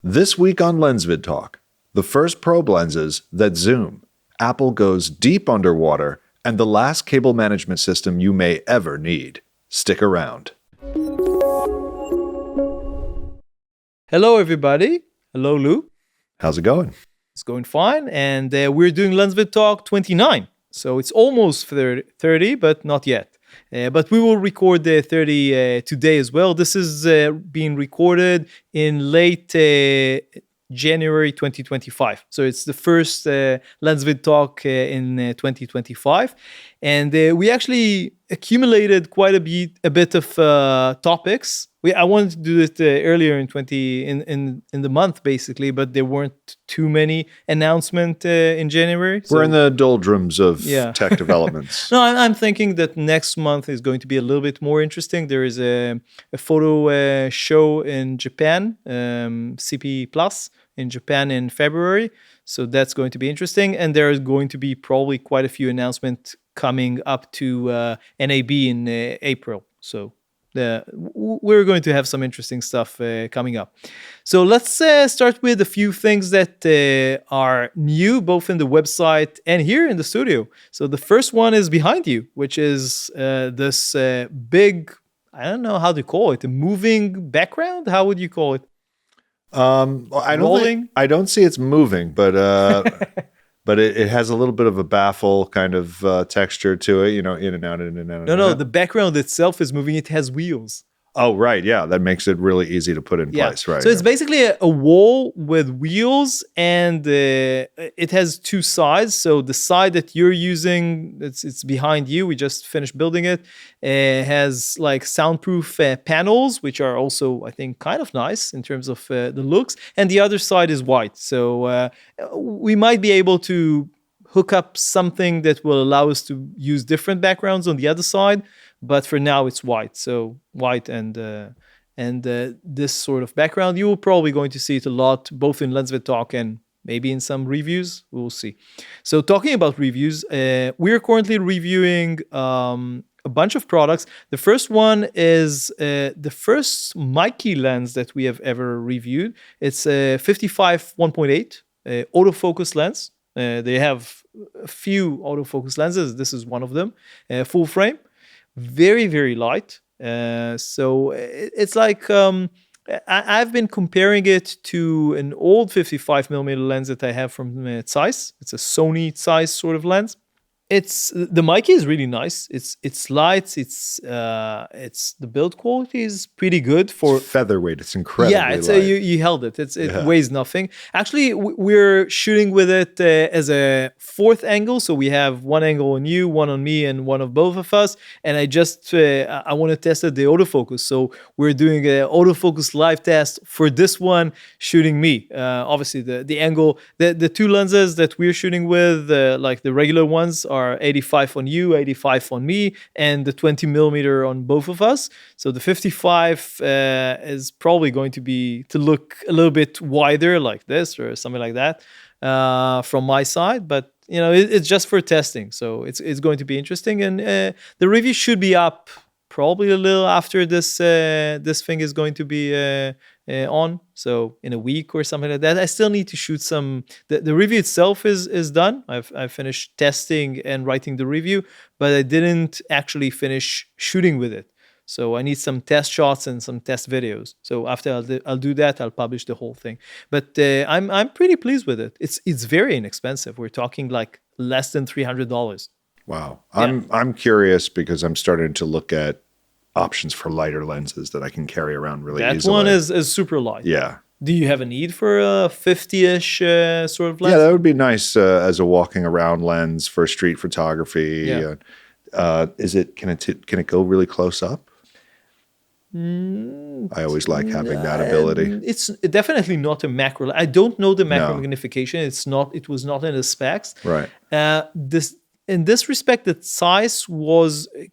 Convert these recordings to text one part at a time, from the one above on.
This week on LensVid Talk, the first probe lenses that zoom, Apple goes deep underwater, and the last cable management system you may ever need. Stick around. Hello, everybody. Hello, Lou. How's it going? It's going fine, and we're doing LensVid Talk 29. So it's almost 30, but not yet. But we will record the 30 today as well. This is being recorded in late January 2025. So it's the first LensVid Talk in 2025. And we actually accumulated quite a bit of topics. I wanted to do it earlier in the month, basically, but there weren't too many announcements in January. We're in the doldrums of tech developments. No, I'm thinking that next month is going to be a little bit more interesting. There is a photo show in Japan, CP Plus in Japan in February. So that's going to be interesting. And there is going to be probably quite a few announcements coming up to NAB in April. So we're going to have some interesting stuff coming up. So let's start with a few things that are new, both in the website and here in the studio. So the first one is behind you, which is this big, I don't know how to call it, a moving background? How would you call it? I don't see it's moving, but but it has a little bit of a baffle kind of texture to it, in and out, in and out. No, the background itself is moving. It has wheels. Oh, right. Yeah, that makes it really easy to put in place, right? So it's basically a wall with wheels, and it has two sides. So the side that you're using, it's behind you. We just finished building it. Has like soundproof panels, which are also, I think, kind of nice in terms of the looks. And the other side is white. So we might be able to hook up something that will allow us to use different backgrounds on the other side. But for now, it's white. So white and this sort of background. You will probably going to see it a lot, both in LensVid Talk and maybe in some reviews. We'll see. So talking about reviews, we are currently reviewing a bunch of products. The first one is the first Meike lens that we have ever reviewed. It's a 55 1.8 autofocus lens. They have a few autofocus lenses. This is one of them, full frame. Very, very light. So it's like I've been comparing it to an old 55mm lens that I have from Zeiss. It's a Sony Zeiss sort of lens. The Meike is really nice. It's light. It's the build quality is pretty good for it's featherweight. It's incredibly light. You held it. It weighs nothing. Actually, we're shooting with it as a fourth angle. So we have one angle on you, one on me, and one of both of us. And I want to test the autofocus. So we're doing an autofocus live test for this one, shooting me. Obviously, the angle, the two lenses that we're shooting with, like the regular ones, are 85 on you, 85 on me, and the 20mm on both of us. So the 55 is probably going to look a little bit wider like this or something like that from my side. But it's just for testing, so it's going to be interesting. And the review should be up probably a little after this thing is going to be on, so in a week or something like that. I still need to shoot some. The review itself is done. I've finished testing and writing the review, but I didn't actually finish shooting with it. So I need some test shots and some test videos. So after I'll do that, I'll publish the whole thing. But I'm pretty pleased with it. It's very inexpensive. We're talking like less than $300. Wow. I'm curious because I'm starting to look at options for lighter lenses that I can carry around really easily. That one is super light. Yeah. Do you have a need for a 50-ish sort of lens? Yeah, that would be nice as a walking around lens for street photography. Yeah. Can it go really close up? I always like having that ability. It's definitely not a macro. I don't know the macro magnification. It was not in the specs. Right. In this respect, the size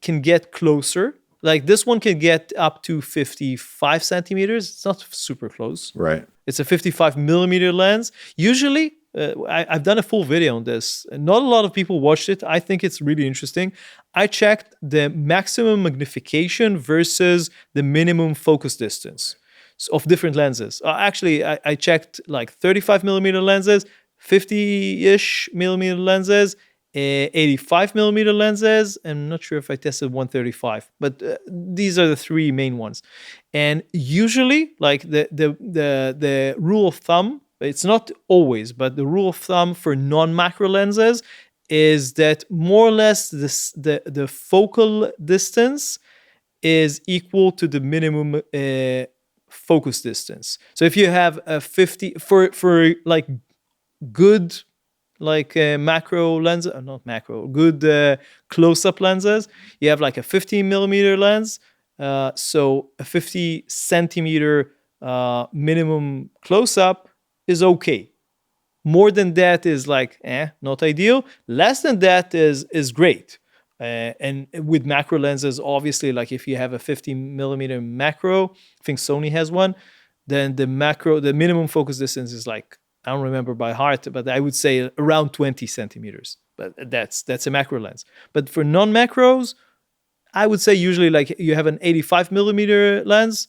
can get closer. Like this one can get up to 55 centimeters. It's not super close. Right. It's a 55mm lens. Usually, I've done a full video on this. Not a lot of people watched it. I think it's really interesting. I checked the maximum magnification versus the minimum focus distance. of different lenses. Actually, I checked like 35 millimeter lenses, 50-ish millimeter lenses, 85 millimeter lenses. I'm not sure if I tested 135, but these are the three main ones. And usually, like the rule of thumb, it's not always, but the rule of thumb for non-macro lenses is that more or less the focal distance is equal to the minimum focus distance. So if you have a 50 for like good macro lens, not macro, good close-up lenses, you have like a 15 millimeter lens, so a 50 centimeter minimum close-up is okay. More than that is like not ideal. Less than that is great. And with macro lenses, obviously, like if you have a 50 millimeter macro, I think Sony has one, then the minimum focus distance is like, I don't remember by heart, but I would say around 20 centimeters. But that's a macro lens. But for non-macros, I would say usually like you have an 85 millimeter lens,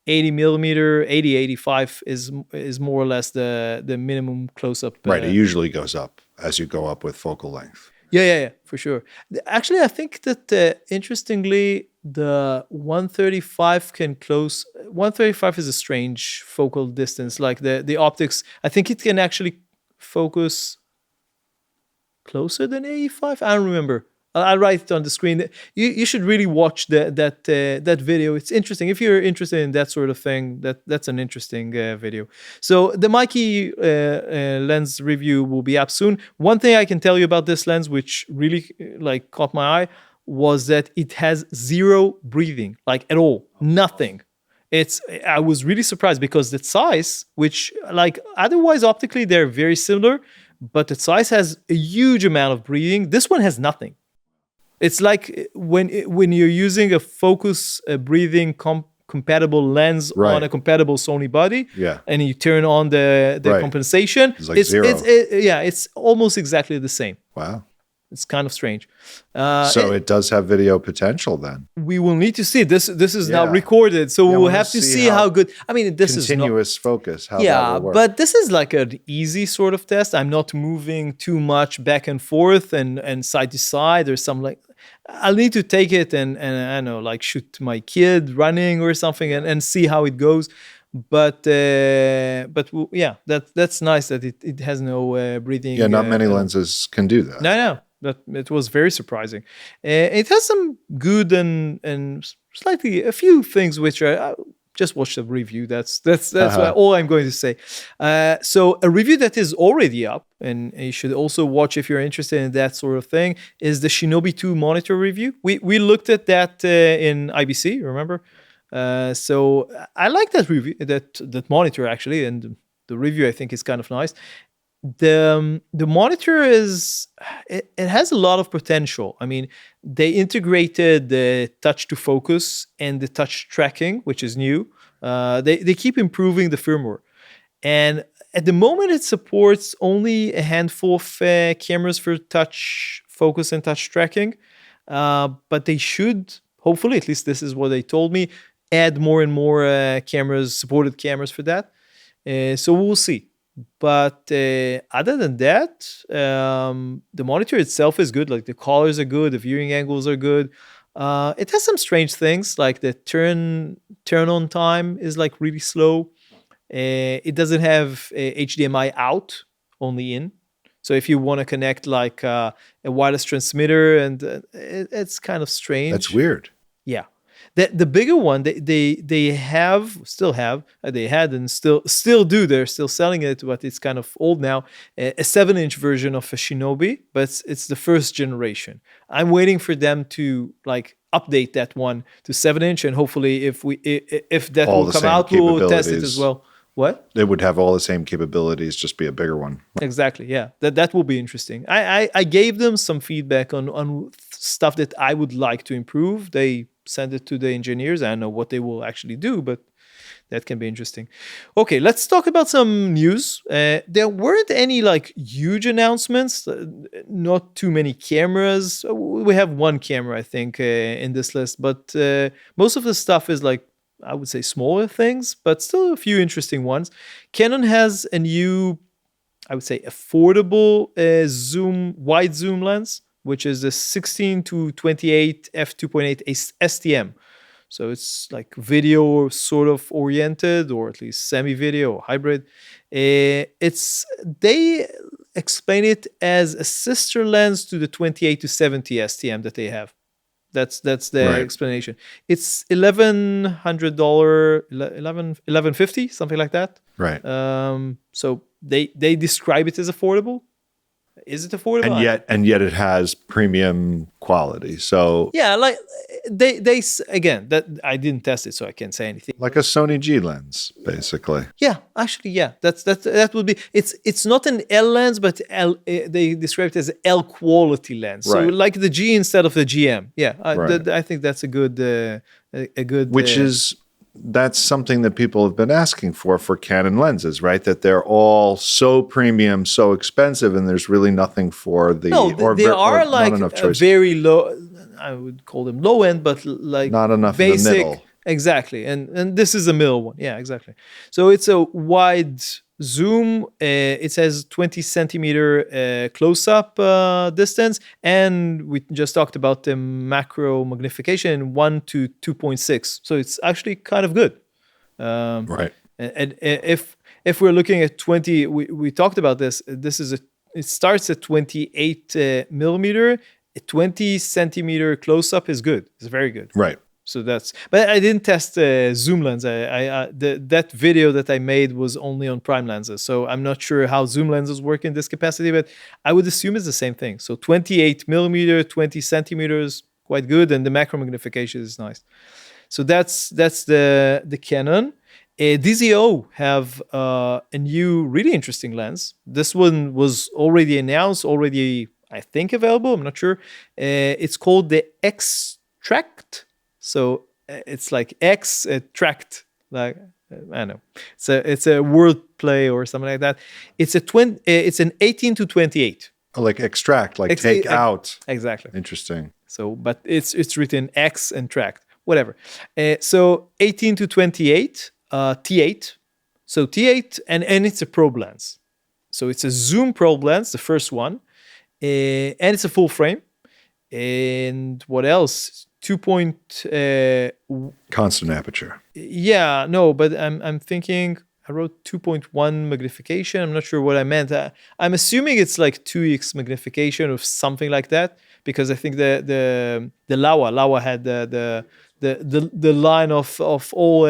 80 millimeter, 80, 85 is more or less the minimum close-up. Right, it usually goes up as you go up with focal length. Yeah, for sure. Actually, I think that interestingly, the 135 can close. 135 is a strange focal distance. Like the optics, I think it can actually focus closer than 85. I don't remember. I'll write it on the screen. You should really watch that video. It's interesting. If you're interested in that sort of thing, that's an interesting video. So the Meike lens review will be up soon. One thing I can tell you about this lens, which really like caught my eye, was that it has zero breathing, like at all, nothing. I was really surprised because the size, which like otherwise optically they're very similar, but the size has a huge amount of breathing. This one has nothing. It's like when you're using a focus breathing compatible lens on a compatible Sony body, and you turn on the compensation. It's like zero. It's almost exactly the same. Wow. It's kind of strange. So it does have video potential then. We will need to see. This is now recorded, so we will have to see how good. I mean, this is continuous focus. How that will work. But this is like an easy sort of test. I'm not moving too much back and forth and side to side or something like. I'll need to take it and I don't know, like shoot my kid running or something and see how it goes. But yeah, that's nice that it has no breathing. Yeah, not many lenses can do that. No. It was very surprising. It has some good and slightly a few things which are just watch the review. That's all I'm going to say. So a review that is already up, and you should also watch if you're interested in that sort of thing, is the Shinobi II monitor review. We looked at that in IBC, remember? So I like that review, that monitor actually, and the review I think is kind of nice. The monitor it has a lot of potential. I mean, they integrated the touch to focus and the touch tracking, which is new. They keep improving the firmware, and at the moment it supports only a handful of cameras for touch focus and touch tracking, but they should hopefully, at least this is what they told me, add more and more supported cameras for that. So we'll see. But other than that, the monitor itself is good. Like the colors are good, the viewing angles are good. It has some strange things, like the turn on time is like really slow. It doesn't have HDMI out, only in. So if you want to connect like a wireless transmitter, and it's kind of strange. That's weird. Yeah. The bigger one, they had and still do. They're still selling it, but it's kind of old now. A 7-inch version of a Shinobi, but it's the first generation. I'm waiting for them to like update that one to 7-inch, and hopefully if that will come out, we'll test it as well. What? It would have all the same capabilities, just be a bigger one. Exactly. Yeah, that will be interesting. I gave them some feedback on stuff that I would like to improve. They send it to the engineers. I don't know what they will actually do, but that can be interesting. Okay, let's talk about some news. There weren't any like huge announcements, not too many cameras. We have one camera, I think, in this list, but most of the stuff is like, I would say, smaller things, but still a few interesting ones. Canon has a new, I would say, affordable wide zoom lens, which is the 16 to 28 f2.8 STM. So it's like video sort of oriented, or at least semi-video or hybrid. They explain it as a sister lens to the 28 to 70 STM that they have. That's the explanation. It's $1,100, $1,150, something like that. Right. So they describe it as affordable. Is it affordable? And yet it has premium quality. So yeah, like they again, that I didn't test it, so I can't say anything. like a Sony G lens, basically. Yeah, actually, yeah, that would be. It's not an L lens, but they describe it as L quality lens. So like the G instead of the GM. Yeah, I think that's a good Which is. That's something that people have been asking for Canon lenses, right? That they're all so premium, so expensive, and there's really nothing for the... they are like very low, I would call them low end, but like not enough basic, in the middle. Exactly, and this is a middle one. Yeah, exactly. So it's a wide zoom. It says 20 centimeter close-up distance, and we just talked about the macro magnification 1 to 2.6. So it's actually kind of good. Right. And if we're looking at 20, we talked about this. It starts at 28 millimeter. A 20 centimeter close-up is good. It's very good. Right. So but I didn't test zoom lens. That video that I made was only on prime lenses, so I'm not sure how zoom lenses work in this capacity, but I would assume it's the same thing. So 28 millimeter, 20 centimeters, quite good, and the macro magnification is nice. So that's the Canon. DZO have a new really interesting lens. This one was already announced, I think available. I'm not sure. It's called the X-Tract. So it's like X-Tract, like I don't know. It's a word play or something like that. It's an 18 to 28. Oh, like extract, like take out. Exactly. Interesting. So, but it's written X and tract, whatever. So 18 to 28, T8. So T8, and it's a probe lens. So it's a zoom probe lens, the first one, and it's a full frame. And what else? Constant aperture. Yeah, no, but I'm thinking I wrote 2.1 magnification. I'm not sure what I meant. I'm assuming it's like 2x magnification or something like that, because I think the Laowa had the line of all.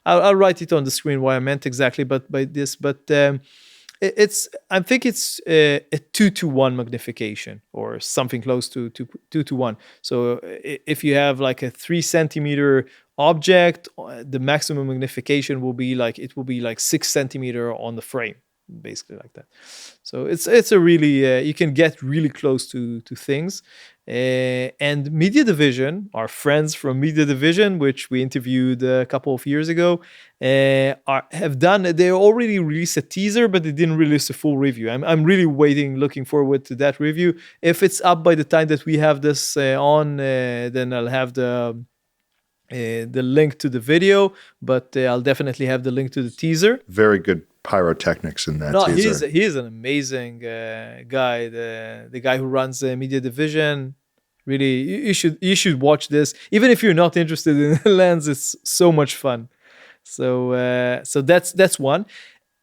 I'll write it on the screen what I meant exactly, but by this, but. I think it's a 2-to-1 magnification or something close to 2-to-1. So if you have like a 3 centimeter object, the maximum magnification will be like 6 centimeter on the frame, basically like that. So it's a really you can get really close to things. And Media Division, our friends from Media Division, which we interviewed a couple of years ago, they already released a teaser, but they didn't release a full review. I'm really looking forward to that review. If it's up by the time that we have this then I'll have the link to the video, but I'll definitely have the link to the teaser. Very good pyrotechnics in that teaser. He is an amazing guy. The guy who runs the Media Division. Really, you should watch this. Even if you're not interested in the lens, it's so much fun. So that's one.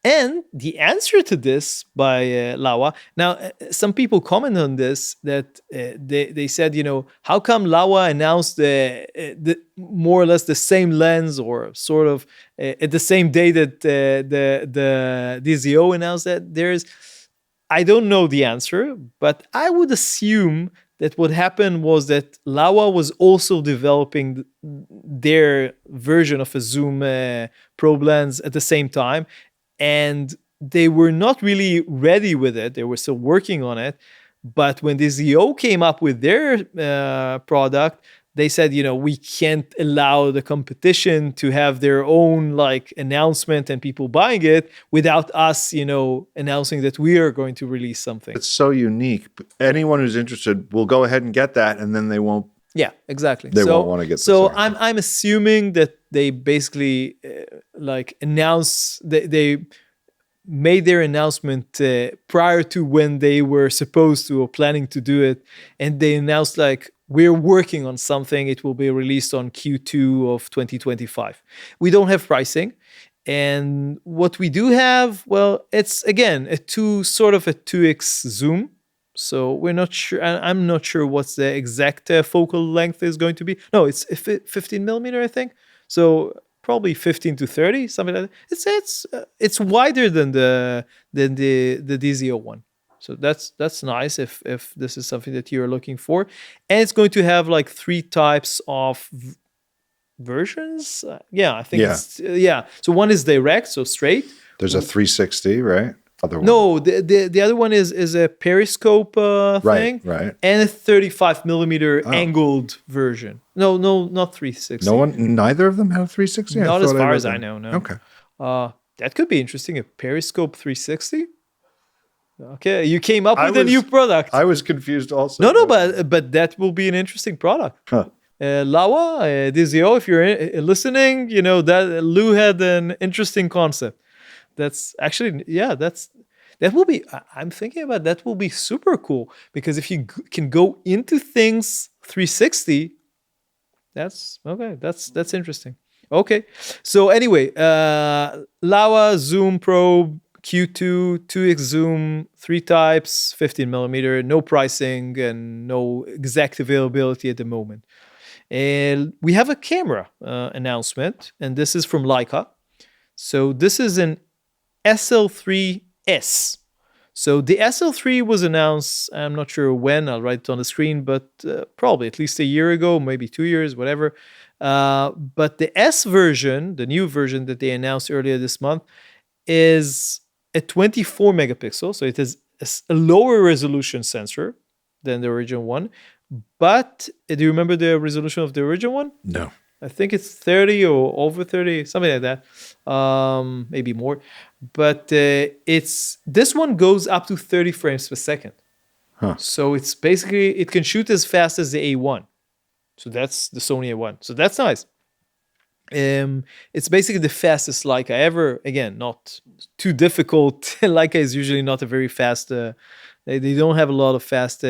And the answer to this by Laowa. Now, some people comment on this that they said, how come Laowa announced the more or less the same lens, or sort of at the same day that the DZO announced that I don't know the answer, but I would assume that what happened was that Laowa was also developing their version of a zoom probe lens at the same time. And they were not really ready with it. They were still working on it. But when the DZO came up with their product, they said, we can't allow the competition to have their own announcement and people buying it without us, announcing that we are going to release something. It's so unique. Anyone who's interested will go ahead and get that, and then they won't. Yeah, exactly. They won't want to get. So I'm assuming that they basically like announce they made their announcement prior to when they were supposed to or planning to do it, and they announced like, we're working on something. It will be released on Q2 of 2025. We don't have pricing. And what we do have, well, it's again sort of a 2x zoom. So we're not sure. I'm not sure what's the exact focal length is going to be. No, it's 15 millimeter, I think. So probably 15 to 30, something like that. It's wider than the DZO one. So that's nice if this is something that you're looking for. And it's going to have like 3 types of versions. I think so one is direct, so straight. There's a 360, right? Other one. No, the other one is a periscope thing, right, and a 35 millimeter angled version. No, not 360. Neither of them have 360. Not as far as I know. No. Okay. That could be interesting. A periscope 360. Okay, you came up with a new product. I was confused also. No, but that will be an interesting product. Huh. Laowa, DZO, if you're listening, you know that Lou had an interesting concept. That's actually, that will be, I'm thinking about that will be super cool, because if you can go into things 360, that's interesting. Okay. So anyway, Laowa zoom probe, Q2, 2x zoom, 3 types, 15 millimeter, no pricing and no exact availability at the moment. And we have a camera announcement, and this is from Leica. So this is an SL3S. So the SL3 was announced, I'm not sure when, I'll write it on the screen, but probably at least a year ago, maybe 2 years, whatever. But the S version, the new version that they announced earlier this month, is a 24 megapixel. So it has a lower resolution sensor than the original one. But do you remember the resolution of the original one? No. I think it's 30 or over 30, something like that. Maybe more. But this one goes up to 30 frames per second. Huh. So it's basically, it can shoot as fast as the A1. So that's the Sony A1. So that's nice. It's basically the fastest Leica ever. Again, not too difficult. Leica is usually not a very fast. They don't have a lot of fast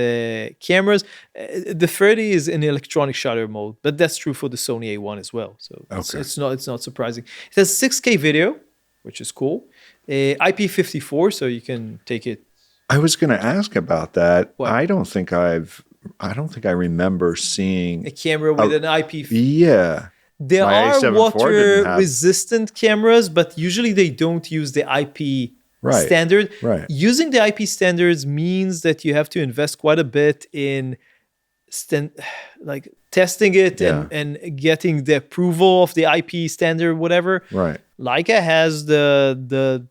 cameras. The 30 is in electronic shutter mode, but that's true for the Sony A1 as well. So it's not surprising. It has 6K video, which is cool. IP54, so you can take it. I was going to ask about that. What? I don't think I remember seeing A camera with an IP. Yeah. There My are A7 IV water didn't have- resistant cameras, but usually they don't use the IP standard. Right. Using the IP standards means that you have to invest quite a bit in like testing it and getting the approval of the IP standard, whatever. Right. Leica has the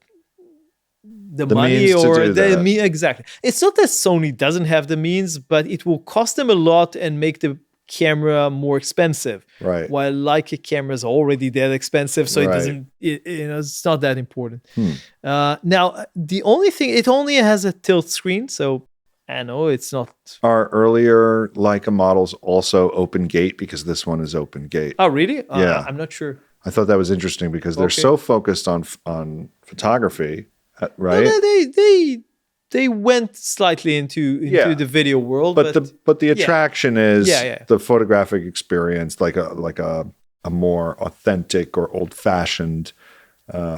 money means to or do the that. exactly. It's not that Sony doesn't have the means, but it will cost them a lot and make the camera more expensive. Right. While Leica cameras are already that expensive, so it Right. doesn't. It's not that important. Now the only thing, it only has a tilt screen, so I know it's not. Are earlier Leica models also open gate, because this one is open gate? Oh, really? Yeah. I'm not sure. I thought that was interesting because they're so focused on photography, right? Well, they went slightly into the video world, but the attraction is Yeah. the photographic experience, like a more authentic or old-fashioned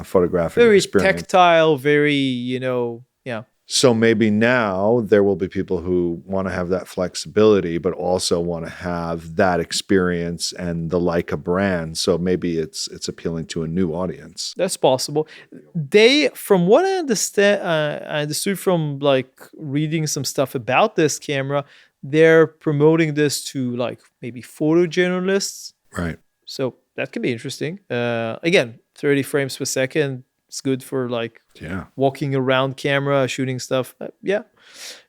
photographic very experience. tactile, very yeah. So maybe now there will be people who want to have that flexibility, but also want to have that experience and the Leica brand. So maybe it's appealing to a new audience. That's possible. They, from what I understand, I understood from like reading some stuff about this camera, they're promoting this to like maybe photojournalists. Right. So that could be interesting. Again, 30 frames per second. It's good for like walking around camera, shooting stuff.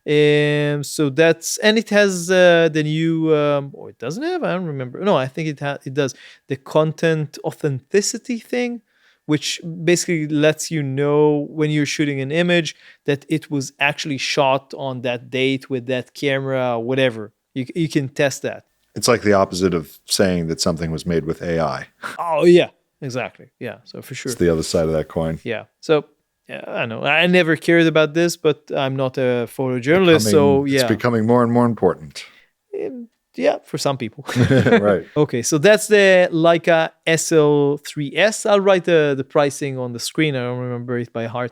So that's, and it has the new, or it doesn't have, I don't remember. No, I think it does. The content authenticity thing, which basically lets you know when you're shooting an image that it was actually shot on that date with that camera or whatever. You can test that. It's like the opposite of saying that something was made with AI. Oh yeah, exactly. Yeah, so for sure. It's the other side of that coin. Yeah. So yeah, I know. I never cared about this, but I'm not a photojournalist, so yeah. It's becoming more and more important. Yeah, for some people. Right. Okay, so that's the Leica SL3S. I'll write the pricing on the screen. I don't remember it by heart.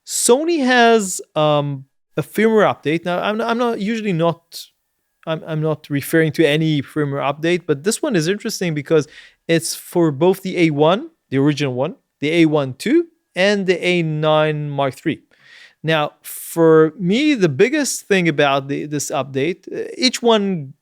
Sony has a firmware update. Now, I'm not usually not. I'm not referring to any firmware update, but this one is interesting because it's for both the A1, the original one, the A1II, and the A9 Mark III. Now, for me, the biggest thing about this update, each one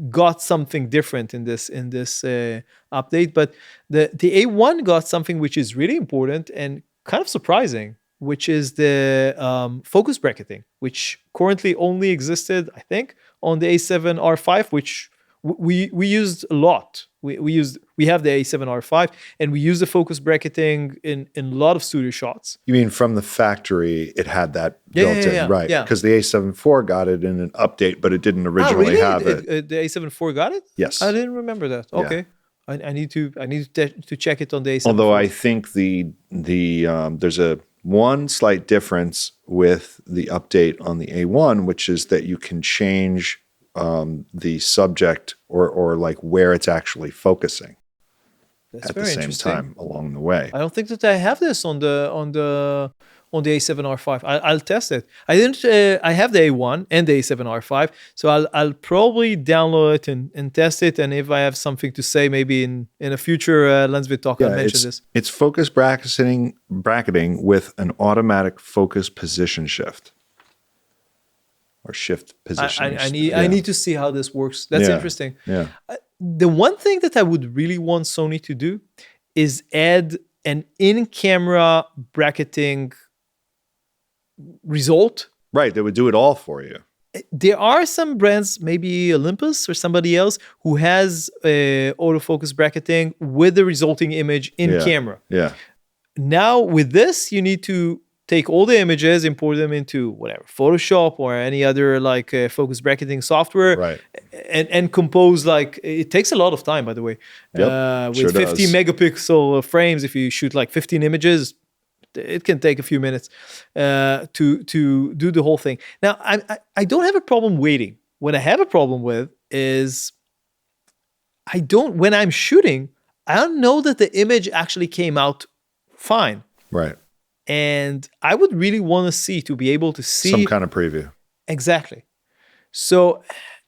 got something different in this update, but the A1 got something which is really important and kind of surprising, which is the focus bracketing, which currently only existed, I think, on the A7R5, which we used a lot. We have the A7R5, and we use the focus bracketing in a lot of studio shots. You mean from the factory, it had that built in, right? Yeah. Because the A7 IV got it in an update, but it didn't originally have it. The A7 IV got it? Yes. I didn't remember that. Okay. Yeah. I need to check it on the A7. Although I think there's a one slight difference with the update on the A1, which is that you can change the subject or like where it's actually focusing at the same time along the way. I don't think that I have this on the A7R5. I'll test it. I didn't. I have the A1 and the A7R5, so I'll probably download it and test it. And if I have something to say, maybe in a future LensVid Talk, I'll mention this. It's focus bracketing with an automatic focus position shift. Or shift position. I need to see how this works. That's interesting. Yeah. The one thing that I would really want Sony to do is add an in-camera bracketing result. Right, they would do it all for you. There are some brands, maybe Olympus or somebody else, who has autofocus bracketing with the resulting image in camera. Yeah. Now with this, you need to take all the images, import them into whatever, Photoshop or any other like focus bracketing software, right? And compose like it takes a lot of time, by the way. Yep, with 50 megapixel frames, if you shoot like 15 images, it can take a few minutes to do the whole thing. Now, I don't have a problem waiting. What I have a problem with is when I'm shooting, I don't know that the image actually came out fine. Right. And I would really want to be able to see some kind of preview. Exactly. So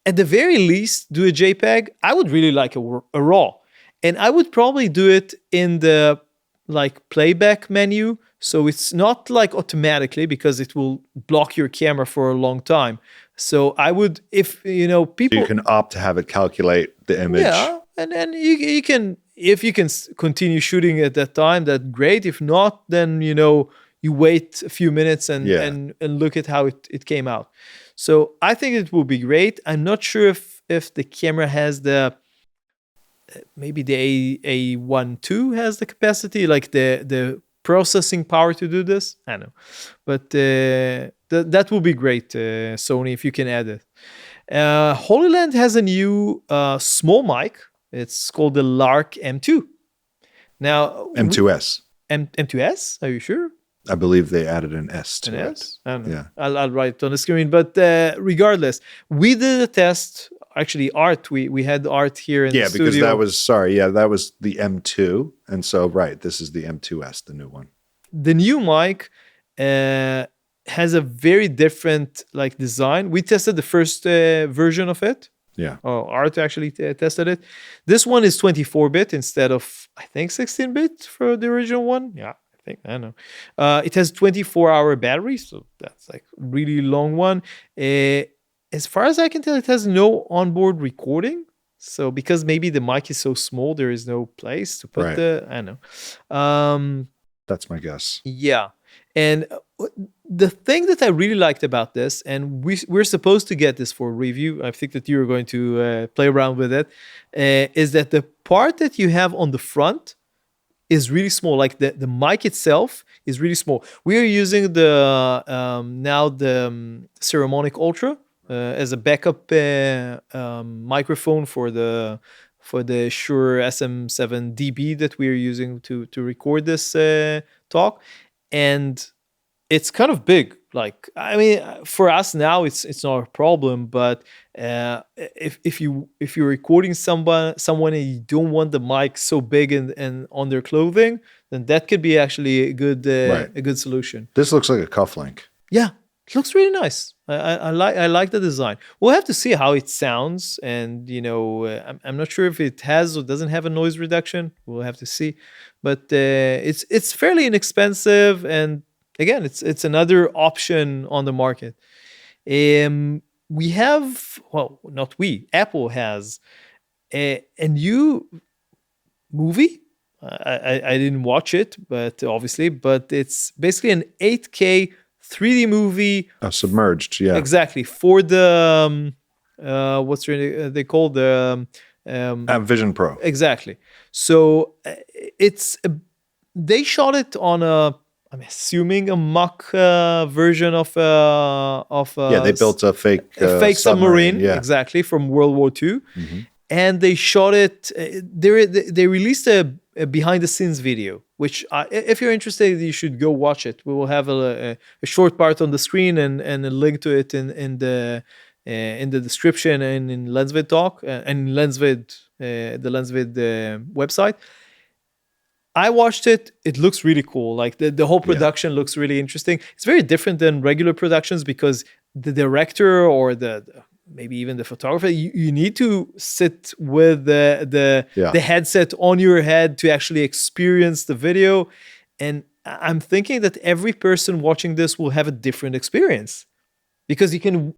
at the very least, do a JPEG. I would really like a RAW. And I would probably do it in the like playback menu. So it's not like automatically because it will block your camera for a long time. So I would, if people... So you can opt to have it calculate the image. Yeah, and then you can... If you can continue shooting at that time, that's great. If not, then you wait a few minutes and look at how it came out. So I think it will be great. I'm not sure if the camera has maybe the A1II has the capacity, like the processing power to do this. I don't know, but that will be great, Sony, if you can add it. Hollyland has a new small mic. It's called the Lark M2. Now M2S. M2S? Are you sure? I believe they added an S to it. S? I don't know. Yeah. I'll write it on the screen. But regardless, we did a test. Actually, Art. We had Art here in the studio. Yeah, because that was the M2, and so this is the M2S, the new one. The new mic has a very different like design. We tested the first version of it. Yeah. Oh, Art actually tested it. This one is 24-bit instead of, I think, 16-bit for the original one. Yeah, I don't know. It has 24-hour battery, so that's like really long one. As far as I can tell, it has no onboard recording. So because maybe the mic is so small, there is no place to put I don't know. That's my guess. Yeah. And the thing that I really liked about this, and we're supposed to get this for review, I think that you're going to play around with it, is that the part that you have on the front is really small. Like the mic itself is really small. We are using the Ceremonic Ultra as a backup microphone for the Shure SM7DB that we're using to record this talk, and it's kind of big. Like, I mean, for us now, it's not a problem. But if you're recording someone and you don't want the mic so big and on their clothing, then that could be actually a good solution. This looks like a cufflink. Yeah, it looks really nice. I like the design. We'll have to see how it sounds, and I'm not sure if it has or doesn't have a noise reduction. We'll have to see, but it's fairly inexpensive, and again, it's another option on the market. We have, well, not we, Apple has a new movie. I didn't watch it, but it's basically an 8K 3D movie. Submerged, yeah. Exactly. For the, what's they call the... Vision Pro. Exactly. So they shot it on I'm assuming a mock version of they built a fake submarine, yeah. Exactly, from World War II. Mm-hmm. And they shot it. They released a behind the scenes video, which if you're interested, you should go watch it. We will have a short part on the screen and a link to it in the description and in LensVid Talk and LensVid the LensVid website. I watched it. It looks really cool. Like the whole production looks really interesting. It's very different than regular productions because the director or maybe even the photographer, you need to sit with the headset on your head to actually experience the video. And I'm thinking that every person watching this will have a different experience because you can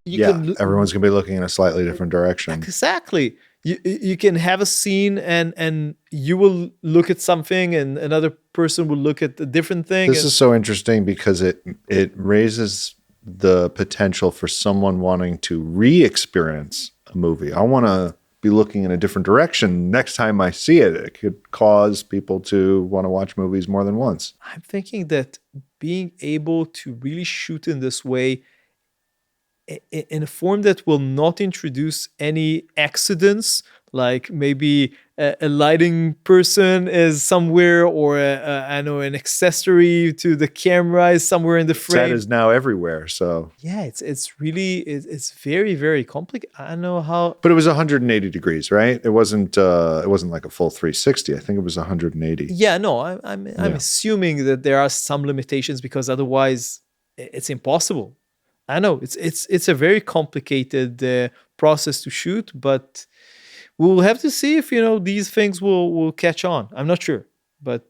everyone's gonna be looking in a slightly different direction. Exactly. You can have a scene and you will look at something and another person will look at a different thing. This is so interesting because it raises the potential for someone wanting to re-experience a movie. I want to be looking in a different direction next time I see it. It could cause people to want to watch movies more than once. I'm thinking that being able to really shoot in this way in a form that will not introduce any accidents, like maybe a lighting person is somewhere, or an accessory to the camera is somewhere in the frame. That is now everywhere. So yeah, it's really very, very complicated. I don't know how. But it was 180 degrees, right? It wasn't like a full 360. I think it was 180. Yeah, no, I'm assuming that there are some limitations because otherwise it's impossible. I know it's a very complicated process to shoot, but we'll have to see if these things will catch on. I'm not sure, but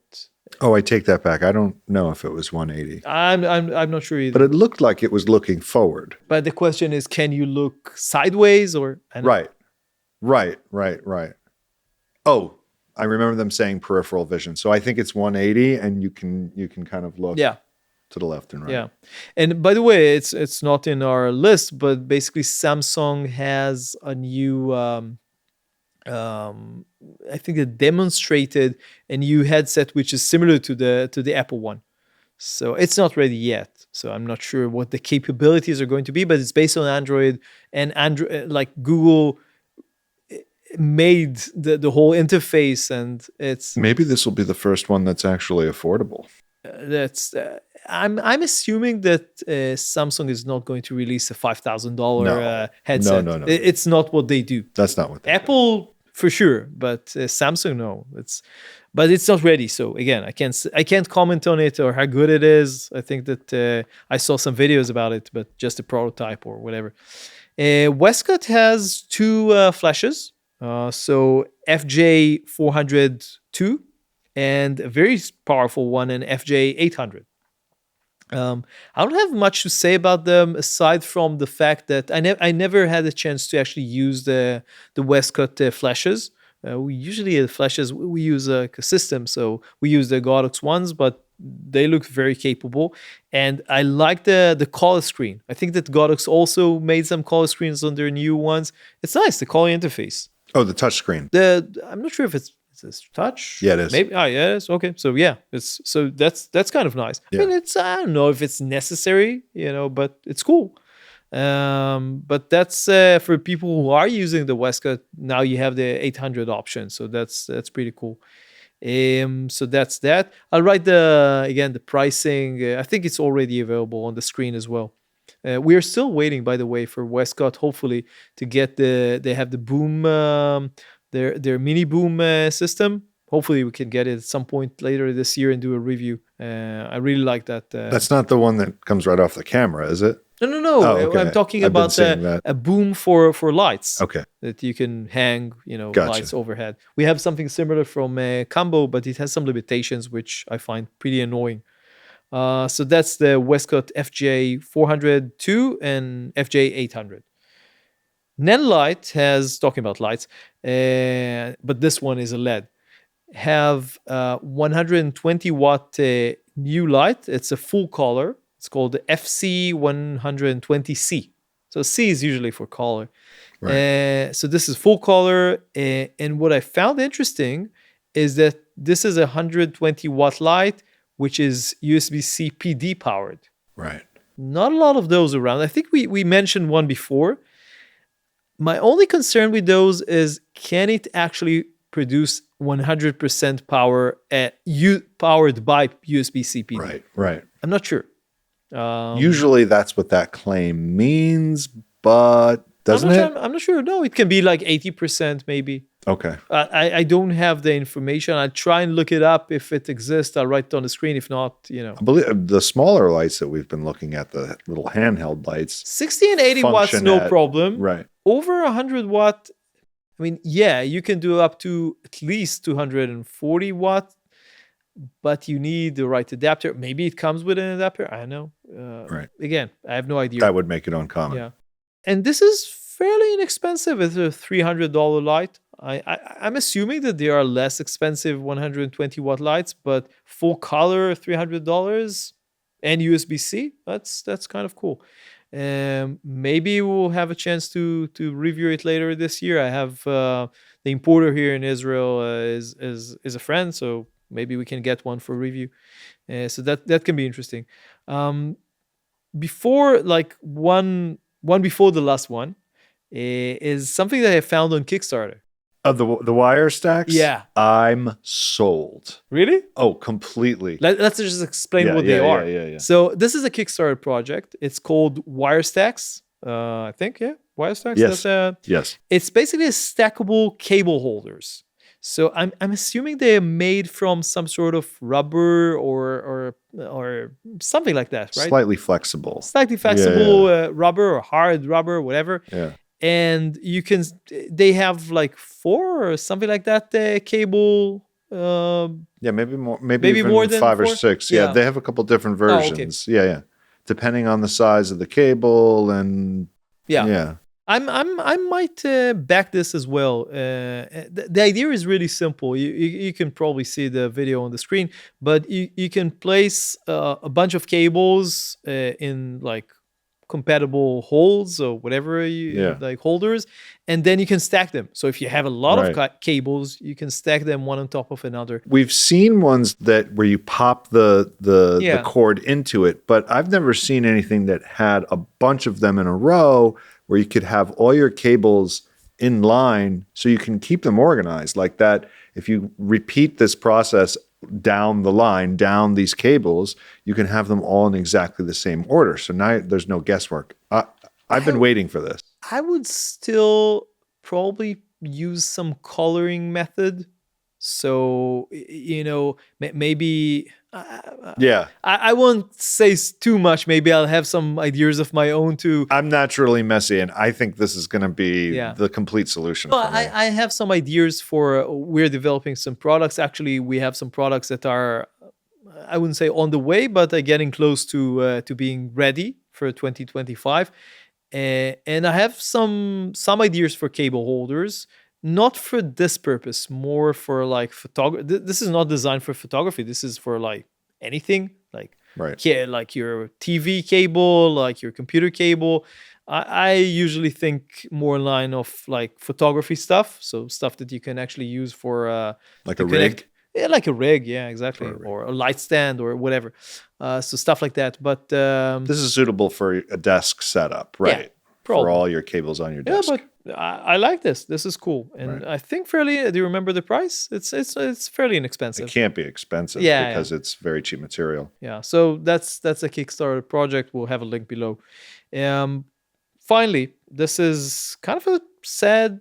I take that back. I don't know if it was 180. I'm not sure either. But it looked like it was looking forward. But the question is, can you look sideways or right? Oh, I remember them saying peripheral vision. So I think it's 180, and you can kind of look. Yeah. To the left and right. Yeah. And by the way, it's not in our list, but basically Samsung has a new I think it demonstrated a new headset which is similar to the Apple one. So it's not ready yet. So I'm not sure what the capabilities are going to be, but it's based on Android, and Android, like Google made the whole interface, and it's maybe this will be the first one that's actually affordable. I'm assuming that Samsung is not going to release a $5,000 headset. No. It's not what they do. That's not what they Apple do. For sure, but Samsung no. But it's not ready. So again, I can't comment on it or how good it is. I think that I saw some videos about it, but just a prototype or whatever. Westcott has two flashes. So FJ400 II and a very powerful one, an FJ800. I don't have much to say about them aside from the fact that I never had a chance to actually use the Westcott flashes. We usually the flashes we use a system, so we use the Godox ones, but they look very capable, and I like the color screen. I think that Godox also made some color screens on their new ones. It's nice, the color interface. Oh, the touch screen. I'm not sure if it's touch. Yeah, it is. Maybe. Yeah, it is. Okay, so yeah, that's kind of nice. Yeah. I mean, I don't know if it's necessary, but it's cool. But that's for people who are using the Westcott. Now you have the 800 option, so that's pretty cool. So that's that. I'll write the pricing. I think it's already available on the screen as well. We are still waiting, by the way, for Westcott, hopefully, to get they have the boom, their mini boom system. Hopefully we can get it at some point later this year and do a review. I really like that. That's not the one that comes right off the camera, is it? No. Oh, okay. I'm talking I've been about seeing that. a boom for lights. Okay. That you can hang, Gotcha. lights overhead. We have something similar from Cambo, but it has some limitations, which I find pretty annoying. So that's the Westcott FJ400 II and FJ800. Nanlite has, talking about lights, but this one is a LED, have 120 watt new light. It's a full color. It's called the FC120C. So C is usually for color. Right. So this is full color. And what I found interesting is that this is a 120 watt light, which is USB-C PD powered. Right. Not a lot of those around. I think we mentioned one before. My only concern with those is, can it actually produce 100% power powered by USB-C PD? Right. I'm not sure. Usually that's what that claim means, but doesn't it? I'm not sure. No, it can be like 80% maybe. Okay. I don't have the information. I'll try and look it up. If it exists, I'll write it on the screen. If not, I believe the smaller lights that we've been looking at, the little handheld lights, 60 and 80 watts, no problem. Right. Over 100 watt, I mean, yeah, you can do up to at least 240 watt, but you need the right adapter. Maybe it comes with an adapter. I don't know. Right. Again, I have no idea. That would make it uncommon. Yeah. And this is fairly inexpensive. It's a $300 light. I'm assuming that there are less expensive 120 watt lights, but full color $300 and USB-C. That's kind of cool. Maybe we'll have a chance to review it later this year. I have the importer here in Israel is a friend, so maybe we can get one for review. So that can be interesting. Before, like one before the last one, is something that I found on Kickstarter. The WireStax? Yeah. I'm sold. Really? Oh, completely. Let's just explain what they are. Yeah. So this is a Kickstarter project. It's called WireStax. I think, yeah. WireStax? Yes. Yes. It's basically a stackable cable holders. So I'm assuming they're made from some sort of rubber or something like that, right? Slightly flexible. Rubber or hard rubber, whatever. Yeah. And they have like 4 or something like that cable. Maybe more. Maybe even more than 5 or 4? 6. Yeah, they have a couple different versions. Yeah. Depending on the size of the cable and yeah. I might back this as well. The idea is really simple. You can probably see the video on the screen, but you can place a bunch of cables in like compatible holes or whatever like holders, and then you can stack them. So if you have a lot of cables, you can stack them one on top of another. We've seen ones where you pop the cord into it, but I've never seen anything that had a bunch of them in a row where you could have all your cables in line so you can keep them organized like that. If you repeat this process down the line, down these cables, you can have them all in exactly the same order. So now there's no guesswork. I've been waiting for this. I would still probably use some coloring method. So, maybe... I won't say too much. Maybe I'll have some ideas of my own too. I'm naturally messy, and I think this is going to be the complete solution for me. I have some ideas we're developing some products. Actually, we have some products that are, I wouldn't say on the way, but are getting close to being ready for 2025. And I have some ideas for cable holders. Not for this purpose, more for like photography. This is not designed for photography. This is for like anything, like like your TV cable, like your computer cable. I usually think more in line of like photography stuff. So stuff that you can actually use for like a rig. Yeah, like a rig. Yeah, exactly. Or a light stand or whatever. So stuff like that. But this is suitable for a desk setup, right? for Probably. all your cables on your Yeah, desk. but I like this. This is cool, and Right. I think fairly. Do you remember the price? It's fairly It inexpensive. can't be expensive Yeah, because it's very cheap material. Yeah, so that's a Kickstarter project. We'll have a link below. Finally, this is kind of a sad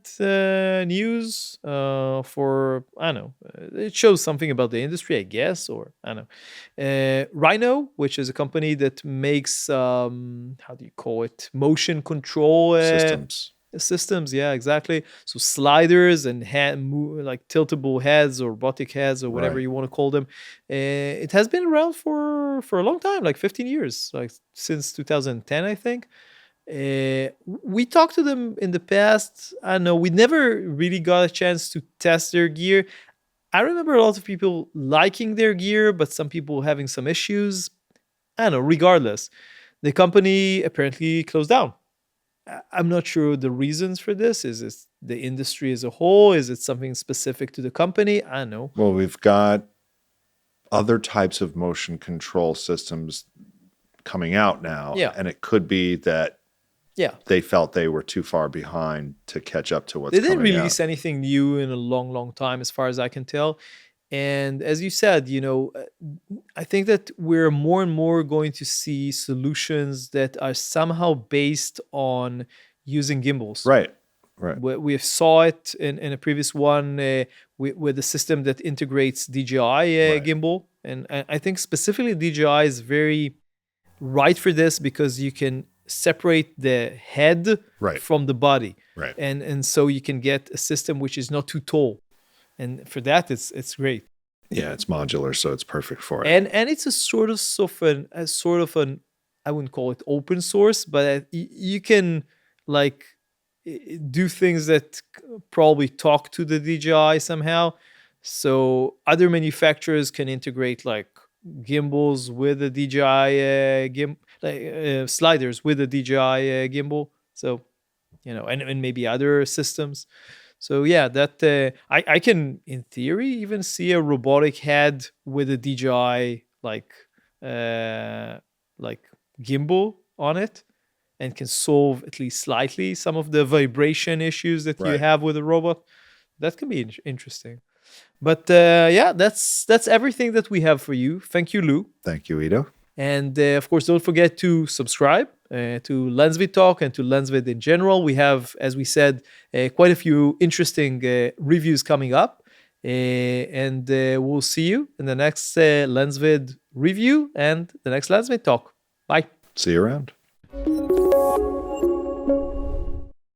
news for, I don't know, it shows something about the industry, I guess, or I don't know. Rhino, which is a company that makes how do you call it, motion control systems, yeah, exactly. So sliders and like tiltable heads or robotic heads or whatever Right. you want to call them. It has been around for a long time, like 15 years, like since 2010, I think. We talked to them in the past. I don't know. We never really got a chance to test their gear. I remember a lot of people liking their gear, but some people having some issues. I don't know. Regardless, the company apparently closed down. I'm not sure the reasons for this. Is it the industry as a whole? Is it something specific to the company? I don't know. Well, we've got other types of motion control systems coming out now. Yeah. And it could be that they felt they were too far behind to catch up to what's coming out. They didn't out. release anything new in a long, long time, as far as I can tell. And as you said, I think that we're more and more going to see solutions that are somehow based on using gimbals. Right. We saw it in a previous one with a system that integrates DJI gimbal. And I think specifically DJI is very right for this because you can separate the head from the body. Right. And so you can get a system which is not too tall. And for that, it's great. Yeah, it's modular, so it's perfect for it. And it's a sort of an I wouldn't call it open source, but you can like do things that probably talk to the DJI somehow. So other manufacturers can integrate like gimbals with the DJI sliders with the DJI gimbal. So and maybe other systems. So yeah, that I can in theory even see a robotic head with a DJI like gimbal on it, and can solve at least slightly some of the vibration issues that you have with a robot. That can be interesting. But yeah, that's everything that we have for you. Thank you, Lou. Thank you, Ido. And of course, don't forget to subscribe to LensVid Talk and to LensVid in general. We have, as we said, quite a few interesting reviews coming up. And we'll see you in the next LensVid review and the next LensVid Talk. Bye. See you around.